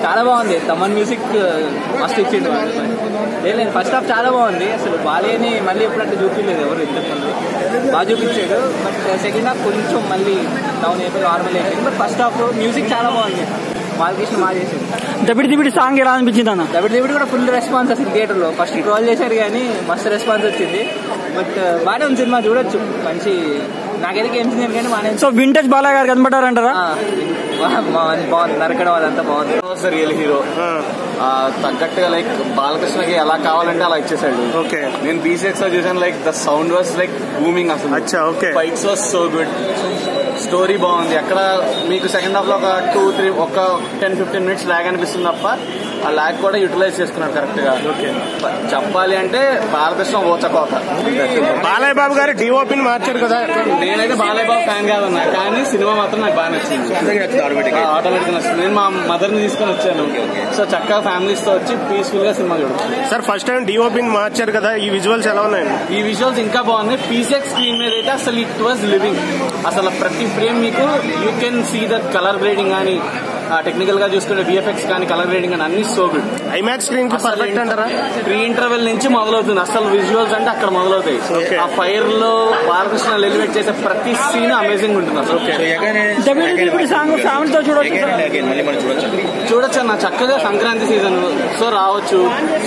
చాలా బాగుంది. తమన్ మ్యూజిక్ మస్తు ఇచ్చిండు. లేదు ఫస్ట్ హాఫ్ చాలా బాగుంది. అసలు బాలేని మళ్ళీ ఎప్పుడంటే చూపించలేదు ఎవరు ఇంతకుముందు. బాగా చూపించాడు. బట్ సెకండ్ హాఫ్ కొంచెం మళ్ళీ డౌన్ అయిపోయి నార్మల్ అయిపోయింది. బట్ ఫస్ట్ హాఫ్ మ్యూజిక్ చాలా బాగుంది. బాలకృష్ణ బాగా చేసింది. దబిడి దిబిడి సాంగ్ ఎలా అనిపించింది అన్న? దబిడి దిబిడి కూడా ఫుల్ రెస్పాన్స్ అసలు థియేటర్లో. ఫస్ట్ ట్రోల్ చేశారు కానీ మస్తు రెస్పాన్స్ వచ్చింది. బట్ బాగానే ఉంది సినిమా, చూడొచ్చు. మంచి నాకైతే ఏం సినిమా కానీ బాగానే. సో వింటేజ్ బాలయ్య గారు కనబడ్డారంటారా? బాగుంది, నరకడం అదంతా బాగుంది. రియల్ హీరో తగ్గట్టుగా లైక్ బాలకృష్ణకి ఎలా కావాలంటే అలా ఇచ్చేసాడు. ఓకే, నేను PCX లో చూసాను. Like the sound was like booming అసలు. Fights was so good. Story బాగుంది. అక్కడ మీకు సెకండ్ హాఫ్ లో ఒక 2-3 ఒక 10-15 minutes ల్యాగ్ అనిపిస్తుంది తప్ప ఆ ల్యాగ్ కూడా యూటిలైజ్ చేసుకున్నారు కరెక్ట్ గా. చెప్పాలి అంటే బాలకృష్ణ ఓచకోత. బాలయ్య బాబు గారు డిఓపిని మార్చారు కదా. నేనైతే బాలయ్య బాబు ఫ్యాన్ కాదన్నా, కానీ సినిమా మాత్రం నాకు బాగా నచ్చింది. ఆటోమేటిక్ నచ్చింది. నేను మా మదర్ ని తీసుకొని వచ్చాను. సో చక్కగా ఫ్యామిలీస్ తో వచ్చి పీస్ఫుల్ గా సినిమా చూడచ్చు. సార్ ఫస్ట్ టైం డిఓపిని మార్చారు కదా, ఈ విజువల్స్ ఎలా ఉన్నాయి? ఈ విజువల్స్ ఇంకా బాగున్నాయి. PCX స్క్రీన్ మీద అయితే అసలు ఇట్ వాజ్ లివింగ్. అసలు ప్రతి ఫ్రేమ్ మీకు you can see the colour grading కానీ టెక్నికల్ గా చూసుకుంటే VFX కానీ కలర్ గ్రేడింగ్ కానీ అన్ని సో గుడ్. IMAX స్క్రీన్ కి పర్ఫెక్ట్ అంటారా? ప్రీ ఇంటర్వెల్ నుంచి మొదలవుతుంది అసలు విజువల్స్ అంటే అక్కడ మొదలవుతాయి. ఆ ఫైర్ లో బాలకృష్ణ ఎలివేట్ చేసే ప్రతి సీన్ అమేజింగ్ ఉంటుంది అసలు. చూడొచ్చు అన్న, చక్కగా సంక్రాంతి సీజన్ సో రావచ్చు.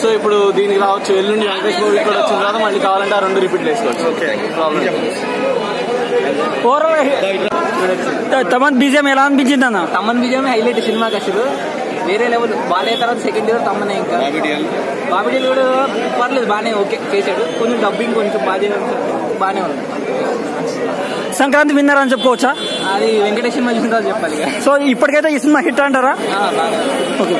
సో ఇప్పుడు దీనికి రావచ్చు, ఎల్లుండి వెంకటేష్ మూవీ కూడా వచ్చిన తర్వాత మళ్ళీ కావాలంటే ఆ 2 రిపీట్ చేసుకోవచ్చు. తమన్ బీజం ఎలా అనిపించింది అన్న? తమన్ బీజం హైలైట్ సినిమాకి అసలు వేరే లెవెల్. బాలయ్య తర్వాత సెకండ్ ఇయర్ తమ్మనే. ఇంకా బాబిడియల్ కూడా పర్లేదు, బాగానే ఓకే చేశాడు. కొంచెం డబ్బింగ్ కొంచెం బాగానే ఉంది. సంక్రాంతి విన్నర్ అని చెప్పుకోవచ్చా? అది వెంకటేష్ సినిమా చూసిన తర్వాత చెప్పాలి. సో ఇప్పటికైతే ఈ సినిమా హిట్ అంటారా? ఓకే.